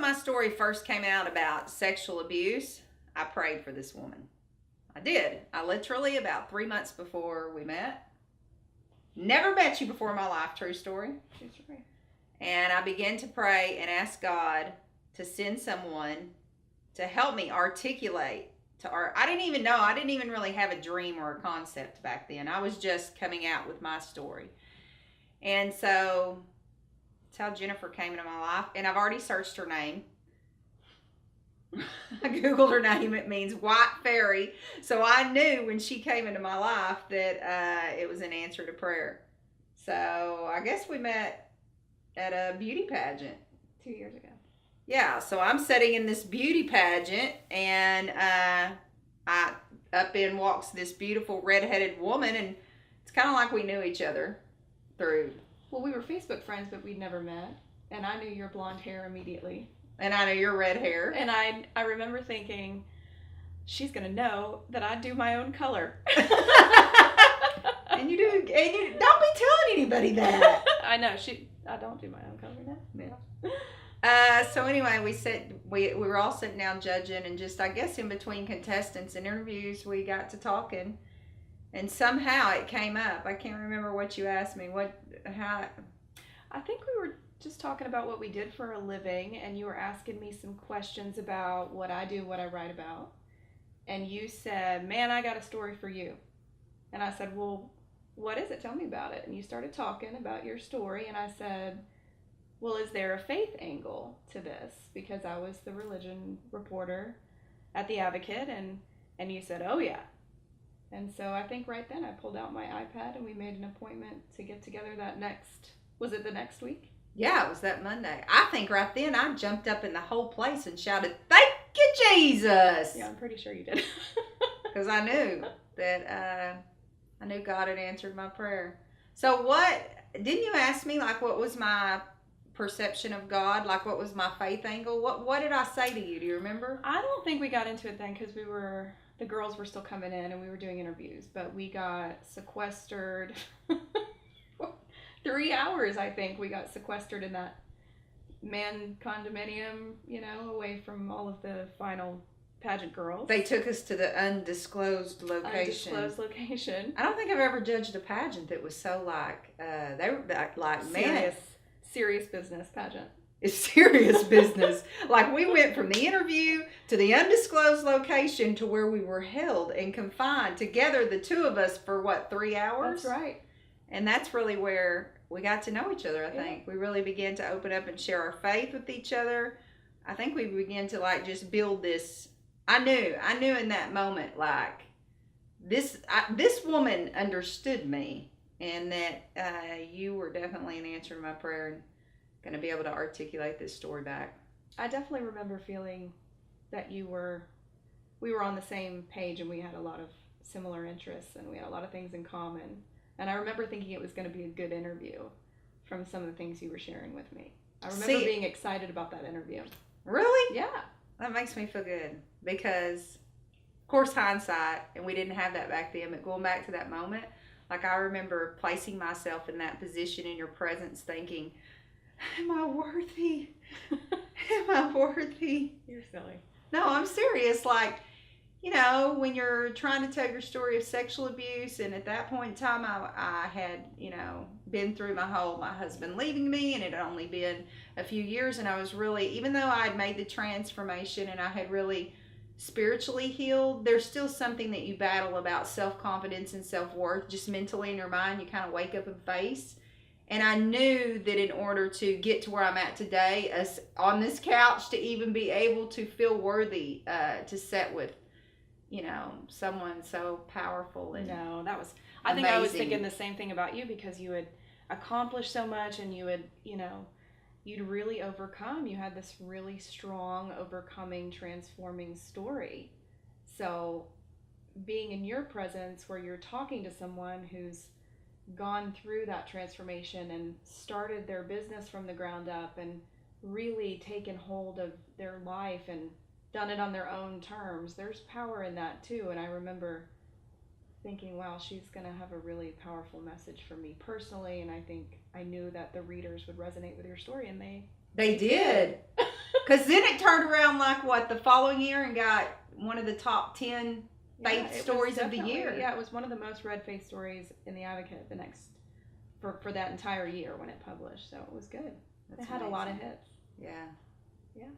my story first came out about sexual abuse, I prayed for this woman. I did. I literally, about 3 months before we met, never met you before in my life, true story. True story. And I began to pray and ask God to send someone to help me articulate I didn't even know. I didn't even really have a dream or a concept back then. I was just coming out with my story. And so that's how Jennifer came into my life. And I've already searched her name. I Googled her name. It means white fairy. So I knew when she came into my life that it was an answer to prayer. So I guess we met at a beauty pageant 2 years ago. Yeah, so I'm sitting in this beauty pageant, and up in walks this beautiful redheaded woman, and it's kind of like we knew each other through. Well, we were Facebook friends, but we'd never met, and I knew your blonde hair immediately. And I knew your red hair. And I remember thinking, she's gonna know that I do my own color. And you do, and you don't be telling anybody that. I know I don't do my own color now. Yeah. So anyway, we were all sitting down judging, and just, I guess, in between contestants and interviews, we got to talking, and somehow it came up. I can't remember what you asked me. How? I think we were just talking about what we did for a living, and you were asking me some questions about what I do, what I write about, and you said, "Man, I got a story for you," and I said, "Well, what is it? Tell me about it." And you started talking about your story, and I said, well, is there a faith angle to this? Because I was the religion reporter at The Advocate, and you said, oh, yeah. And so I think right then I pulled out my iPad, and we made an appointment to get together was it the next week? Yeah, it was that Monday. I think right then I jumped up in the whole place and shouted, thank you, Jesus! Yeah, I'm pretty sure you did. Because I knew that I knew God had answered my prayer. So didn't you ask me, like, what was my perception of God? Like, what was my faith angle? What did I say to you? Do you remember? I don't think we got into it then, because the girls were still coming in and we were doing interviews, but we got sequestered 3 hours. I think we got sequestered in that man condominium, away from all of the final pageant girls. They took us to the undisclosed location. I don't think I've ever judged a pageant that was so they were like man. Serious business pageant. It's serious business. Like, we went from the interview to the undisclosed location to where we were held and confined together, the two of us, for 3 hours? That's right. And that's really where we got to know each other, I think. We really began to open up and share our faith with each other. I think we began to, just build this. I knew in that moment, this woman understood me. And that you were definitely an answer to my prayer and going to be able to articulate this story back. I definitely remember feeling that we were on the same page, and we had a lot of similar interests, and we had a lot of things in common. And I remember thinking it was going to be a good interview from some of the things you were sharing with me. I remember being excited about that interview. Really? Yeah. That makes me feel good because, of course, hindsight, and we didn't have that back then, but going back to that moment, I remember placing myself in that position in your presence thinking, am I worthy? Am I worthy? You're silly. No, I'm serious. When you're trying to tell your story of sexual abuse, and at that point in time, I had, been through my husband leaving me, and it had only been a few years, and I was really, even though I had made the transformation and I had really spiritually healed, there's still something that you battle about self-confidence and self-worth, just mentally in your mind. You kind of wake up and face. And I knew that in order to get to where I'm at today, on this couch, to even be able to feel worthy to sit with, someone so powerful and I think I was thinking the same thing about you, because you had accomplished so much, and you had, you'd really overcome. You had this really strong, overcoming, transforming story. So being in your presence, where you're talking to someone who's gone through that transformation and started their business from the ground up and really taken hold of their life and done it on their own terms, there's power in that too. And I remember thinking, wow, she's going to have a really powerful message for me personally. And I knew that the readers would resonate with your story, and they did. Because then it turned around the following year and got one of the top 10 faith stories of the year. Yeah, it was one of the most read faith stories in the Advocate for that entire year when it published. So it was good. It had a lot of hits. Yeah. Yeah.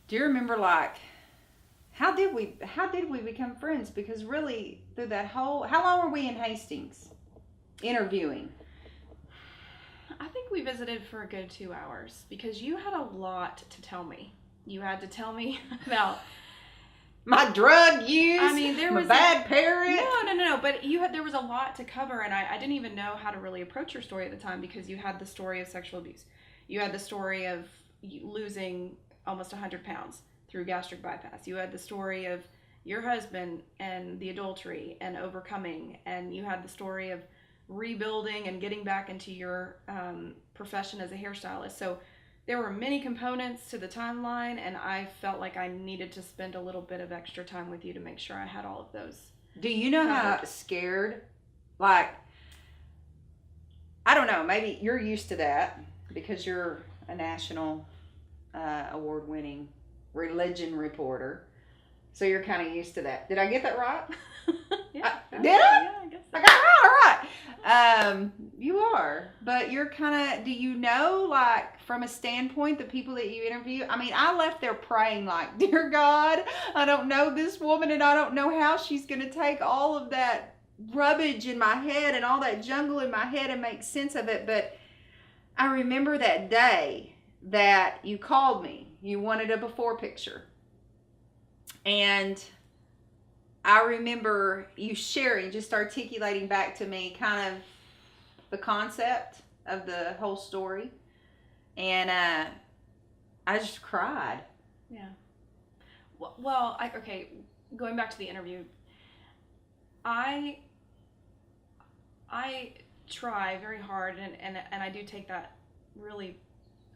Do you remember how did we become friends? Because really through that how long were we in Hastings interviewing? I think we visited for a good 2 hours because you had a lot to tell me. You had to tell me about my drug use. I mean, there was a bad parent. No. But there was a lot to cover, and I didn't even know how to really approach your story at the time because you had the story of sexual abuse. You had the story of losing almost 100 pounds through gastric bypass. You had the story of your husband and the adultery and overcoming, and you had the story of rebuilding and getting back into your profession as a hairstylist. So there were many components to the timeline, and I felt like I needed to spend a little bit of extra time with you to make sure I had all of those. Do you know how scared, I don't know, maybe you're used to that because you're a national award-winning religion reporter, so you're kind of used to that. Did I get that right? Yeah. Did I? Yeah, I guess so. I got it right. All right. You are, but you're kind of. Do you know, from a standpoint, the people that you interview? I mean, I left there praying, dear God, I don't know this woman, and I don't know how she's going to take all of that rubbish in my head and all that jungle in my head and make sense of it. But I remember that day that you called me. You wanted a before picture. And I remember you sharing, just articulating back to me kind of the concept of the whole story. And I just cried. Yeah. Well, okay, going back to the interview, I try very hard, and I do take that really,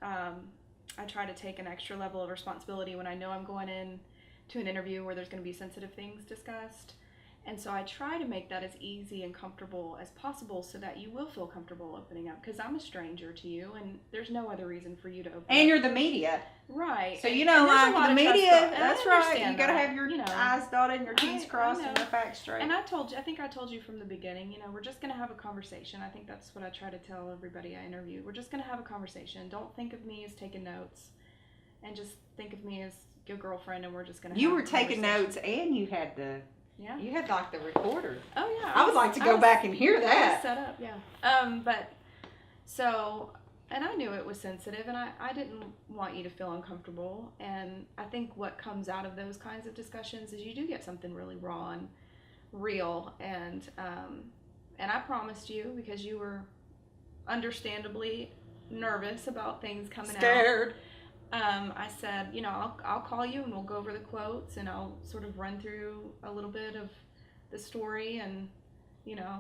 I try to take an extra level of responsibility when I know I'm going in to an interview where there's going to be sensitive things discussed. And so I try to make that as easy and comfortable as possible so that you will feel comfortable opening up, because I'm a stranger to you and there's no other reason for you to open up. And you're the media. Right. So, the media, that's right. You got to have your I's dotted and your T's crossed and your facts straight. And I think I told you from the beginning, we're just going to have a conversation. I think that's what I try to tell everybody I interview. We're just going to have a conversation. Don't think of me as taking notes, and just think of me as your girlfriend, and we're just going to have a conversation. You were taking notes, and you had you had the recorder. Oh yeah. I would like to go back and hear that. Set up, yeah. And I knew it was sensitive, and I didn't want you to feel uncomfortable. And I think what comes out of those kinds of discussions is you do get something really raw and real. And I promised you, because you were understandably nervous about things coming out. Scared. I said, I'll call you and we'll go over the quotes, and I'll sort of run through a little bit of the story, and I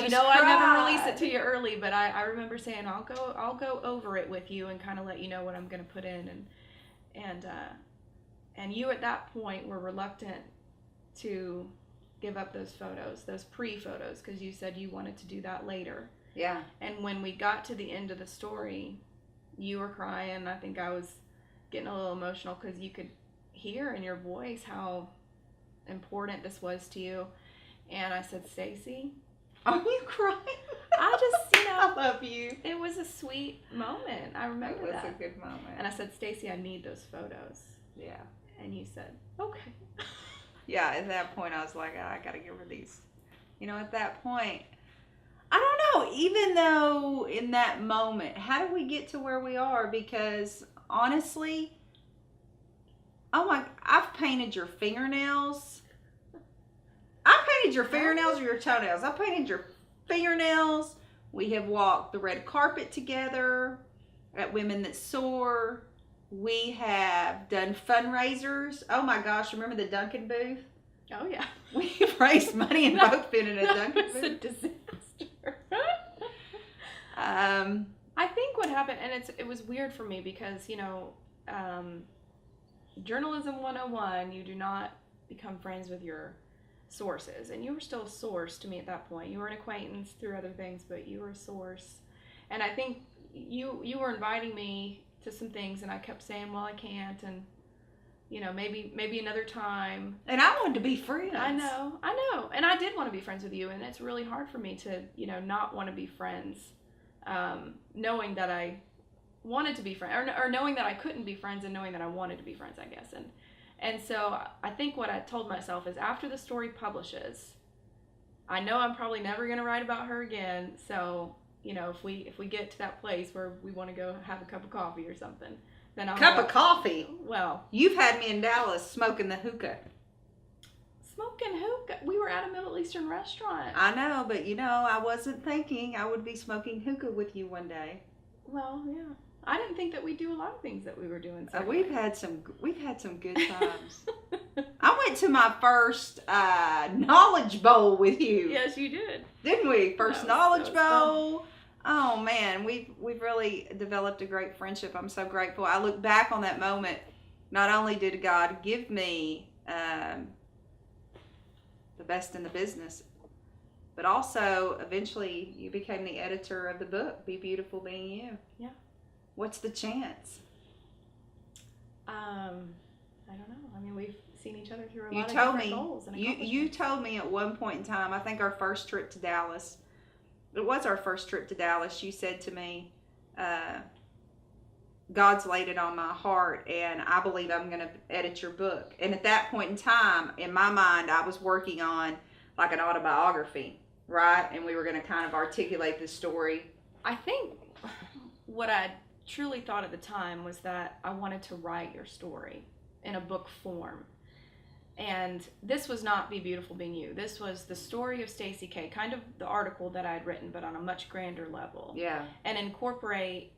never release it to you early, but I remember saying I'll go over it with you and kind of let you know what I'm going to put in, and you at that point were reluctant to give up those photos, those pre-photos, because you said you wanted to do that later. Yeah. And when we got to the end of the story, you were crying. I think I was getting a little emotional because you could hear in your voice how important this was to you. And I said, Stacy, are you crying? I just, I love you. It was a sweet moment. I remember that. It was a good moment. And I said, Stacy, I need those photos. Yeah. And you said, okay. Yeah, at that point I was like, I got to give her these. At that point, I don't know, even though in that moment, how did we get to where we are? Because honestly, I've painted your fingernails. I painted your fingernails or your toenails. I painted your fingernails. We have walked the red carpet together at Women That Soar. We have done fundraisers. Oh my gosh, remember the Dunkin' booth? Oh yeah. We've raised money and both been in a Dunkin' booth. It's a disaster. I think what happened, and it was weird for me because, journalism 101, you do not become friends with your sources. And you were still a source to me at that point. You were an acquaintance through other things, but you were a source. And I think you were inviting me to some things, and I kept saying, well, I can't, and maybe another time. And I wanted to be friends. I know, and I did want to be friends with you, and it's really hard for me to not want to be friends, knowing that I wanted to be friends, or knowing that I couldn't be friends, and knowing that I wanted to be friends, I guess. And so I think what I told myself is, after the story publishes, I know I'm probably never going to write about her again. So, if we get to that place where we want to go have a cup of coffee or something, then I'll cup of coffee. Well, you've had me in Dallas smoking the hookah. Smoking hookah? We were at a Middle Eastern restaurant. I know, but I wasn't thinking I would be smoking hookah with you one day. Well, yeah. I didn't think that we'd do a lot of things that we were doing. We've had some good times. I went to my first knowledge bowl with you. Yes, you did. Didn't we? First knowledge bowl. Fun. Oh man, we've really developed a great friendship. I'm so grateful. I look back on that moment. Not only did God give me the best in the business, but also eventually you became the editor of the book, Be Beautiful Being You. Yeah. What's the chance? I don't know. I mean, we've seen each other through a lot of different goals and accomplishments. You told me at one point in time, I think our first trip to Dallas, it was our first trip to Dallas, you said to me, God's laid it on my heart, and I believe I'm going to edit your book. And at that point in time, in my mind, I was working on like an autobiography, right? And we were going to kind of articulate the story. I think what I truly thought at the time was that I wanted to write your story in a book form. And this was not Be Beautiful Being You. This was the story of Stacyk, kind of the article that I had written, but on a much grander level. Yeah. And incorporate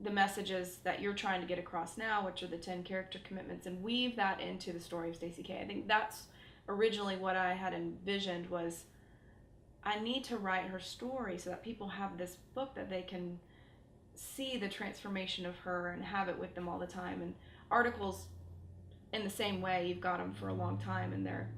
the messages that you're trying to get across now, which are the 10 character commitments, and weave that into the story of Stacyk. I think that's originally what I had envisioned, was I need to write her story so that people have this book that they can see the transformation of her and have it with them all the time. And articles, in the same way, you've got them for a long time, and they're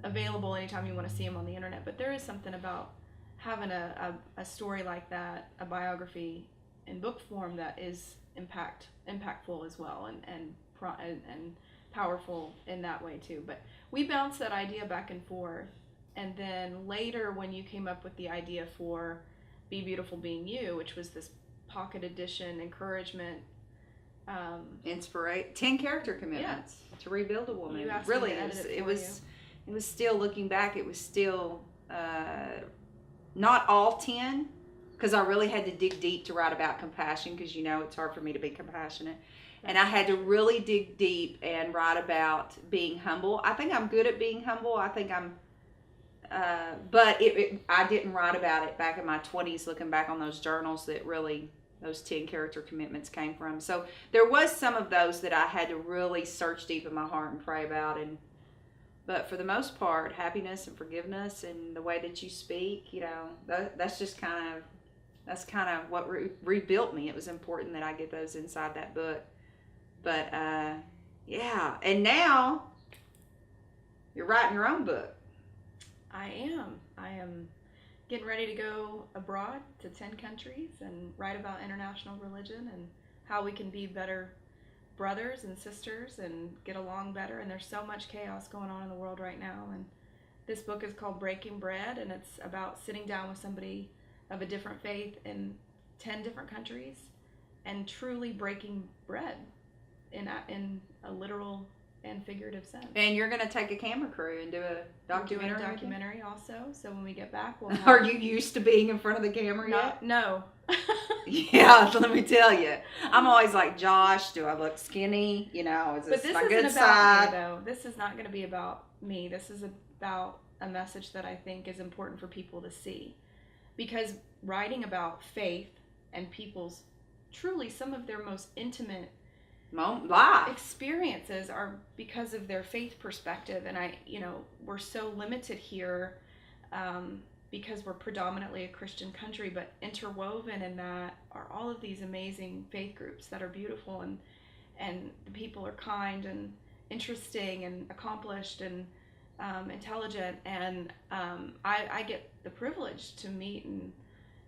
available anytime you want to see them on the internet. But there is something about having a story like that, a biography in book form, that is impactful as well, and powerful in that way too. But we bounced that idea back and forth, and then later when you came up with the idea for Be Beautiful Being You, which was this pocket edition encouragement, 10 character commitments to rebuild a woman. You asked really, me to edit it was still, looking back, it was still not all 10, because I really had to dig deep to write about compassion, because it's hard for me to be compassionate. And I had to really dig deep and write about being humble. I think I'm good at being humble. I think I'm, but I didn't write about it back in my 20s, looking back on those journals that really those 10 character commitments came from. So there was some of those that I had to really search deep in my heart and pray about. But for the most part, happiness and forgiveness and the way that you speak, that's kind of what rebuilt me. It was important that I get those inside that book. But yeah, and now you're writing your own book. I am getting ready to go abroad to 10 countries and write about international religion and how we can be better brothers and sisters and get along better. And there's so much chaos going on in the world right now. And this book is called Breaking Bread, and it's about sitting down with somebody of a different faith in 10 different countries and truly breaking bread in a literal and figurative sense. And you're going to take a camera crew and do a documentary? We're doing a documentary also, so when we get back, we'll have... Are you used to being in front of the camera yet? No. Yeah, let me tell you. I'm always like, Josh, do I look skinny? Is this my good side? Me, though. This is not going to be about me. This is about a message that I think is important for people to see. Because writing about faith and people's truly some of their most intimate experiences are because of their faith perspective. And we're so limited here because we're predominantly a Christian country, but interwoven in that are all of these amazing faith groups that are beautiful, and the people are kind and interesting and accomplished and intelligent. And I get the privilege to meet and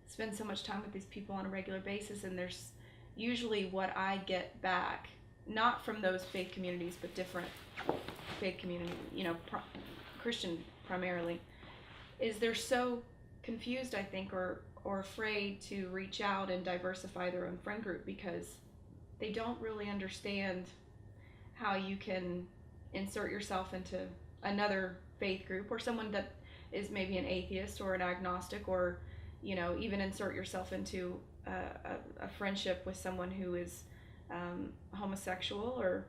spend so much time with these people on a regular basis, and there's usually what I get back, not from those faith communities, but different faith communities, Christian primarily, is they're so confused, I think, or afraid to reach out and diversify their own friend group because they don't really understand how you can insert yourself into another faith group, or someone that is maybe an atheist or an agnostic, or even insert yourself into a friendship with someone who is homosexual, or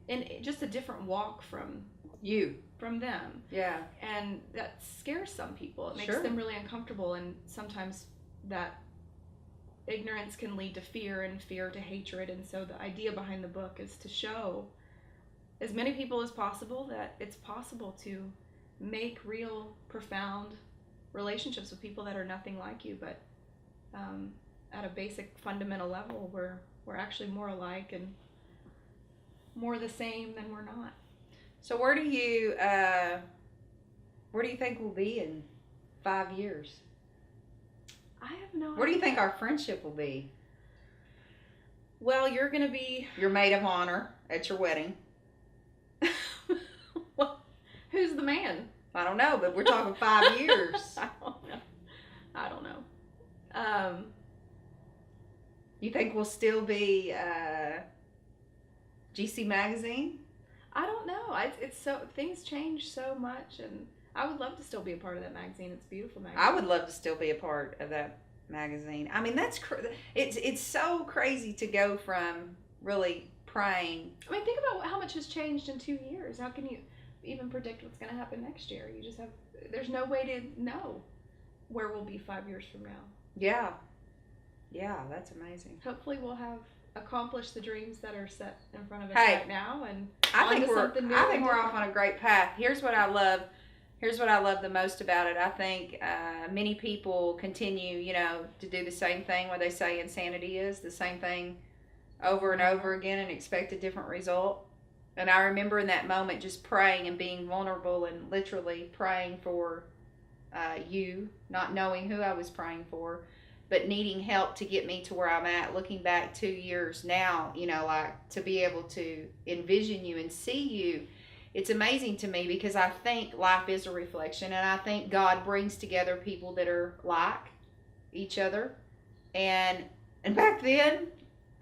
in just a different walk from them. Yeah. And that scares some people. It makes Sure. them really uncomfortable, and sometimes that ignorance can lead to fear, and fear to hatred. And so the idea behind the book is to show as many people as possible that it's possible to make real, profound relationships with people that are nothing like you, but at a basic fundamental level we're actually more alike and more the same than we're not. So where do you think we'll be in 5 years? I have no idea. Where do you think our friendship will be? Well, you're going to be your maid of honor at your wedding. Well, who's the man? I don't know, but we're talking 5 years. I don't know. You think we'll still be GC Magazine? I don't know. It's so, things change so much, and I would love to still be a part of that magazine. It's a beautiful magazine. I would love to still be a part of that magazine. I mean, it's so crazy to go from really praying. I mean, think about how much has changed in 2 years. How can you even predict what's going to happen next year? There's no way to know where we'll be 5 years from now. Yeah, that's amazing. Hopefully we'll have accomplished the dreams that are set in front of us right now, and I think we're off on a great path. Here's what I love the most about it. I think many people continue, to do the same thing where they say insanity is the same thing over and over again and expect a different result. And I remember in that moment just praying and being vulnerable and literally praying for you, not knowing who I was praying for, but needing help to get me to where I'm at. Looking back 2 years now, like to be able to envision you and see you. It's amazing to me because I think life is a reflection, and I think God brings together people that are like each other. And back then,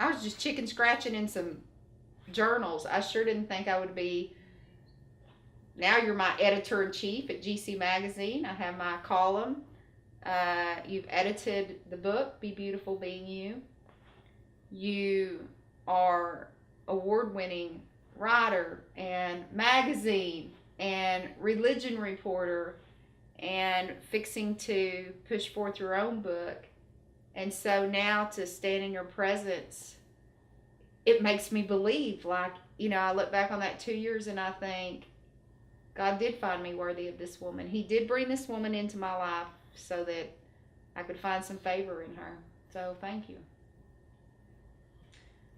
I was just chicken scratching in some journals. I sure didn't think I would be. Now you're my editor-in-chief at GC Magazine. I have my column. You've edited the book, Be Beautiful Being You. You are award-winning writer and magazine and religion reporter and fixing to push forth your own book. And so now to stand in your presence, it makes me believe, like, I look back on that 2 years and I think God did find me worthy of this woman. He did bring this woman into my life so that I could find some favor in her. So thank you.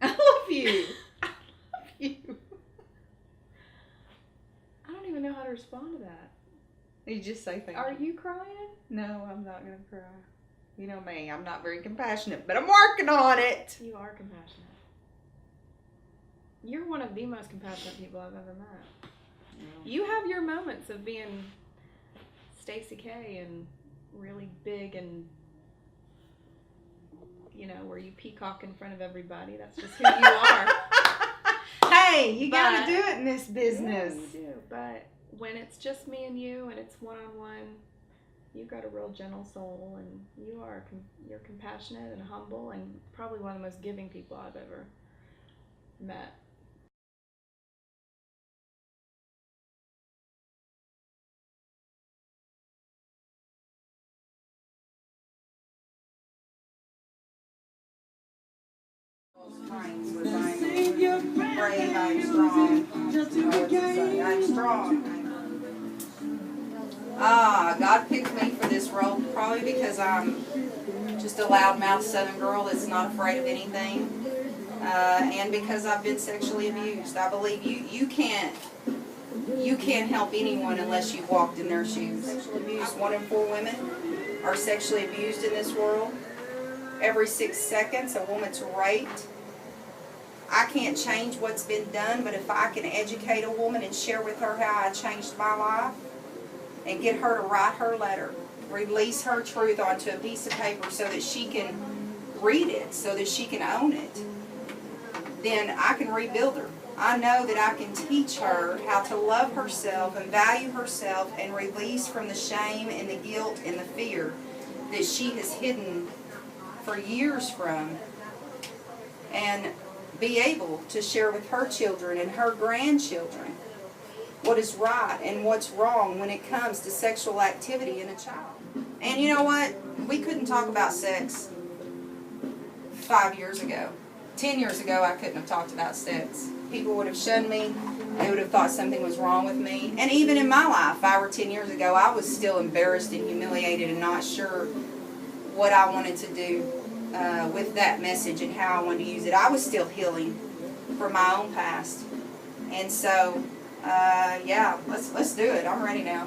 I love you. I love you. I don't even know how to respond to that. You just say thank you. Are you crying? No, I'm not going to cry. You know me, I'm not very compassionate, but I'm working on it. You are compassionate. You're one of the most compassionate people I've ever met. Yeah. You have your moments of being Stacy K and really big and, where you peacock in front of everybody. That's just who you are. Hey, you got to do it in this business. Yeah, you do. But when it's just me and you and it's one-on-one, you've got a real gentle soul, and you're compassionate and humble and probably one of the most giving people I've ever met. Brave, I'm strong. I'm strong. God picked me for this role probably because I'm just a loudmouth Southern girl that's not afraid of anything, and because I've been sexually abused. I believe you can't help anyone unless you've walked in their shoes. Sexual abuse. 1 in 4 women are sexually abused in this world. every 6 seconds a woman's raped. I can't change what's been done, but if I can educate a woman and share with her how I changed my life and get her to write her letter, release her truth onto a piece of paper so that she can read it, so that she can own it, then I can rebuild her. I know that I can teach her how to love herself and value herself and release from the shame and the guilt and the fear that she has hidden for years from, and be able to share with her children and her grandchildren what is right and what's wrong when it comes to sexual activity in a child. And you know what? We couldn't talk about sex 5 years ago. 10 years ago, I couldn't have talked about sex. People would have shunned me. They would have thought something was wrong with me. And even in my life, 5 or 10 years ago, I was still embarrassed and humiliated and not sure what I wanted to do with that message and how I wanted to use it. I was still healing from my own past. And so, yeah, let's do it. I'm ready now.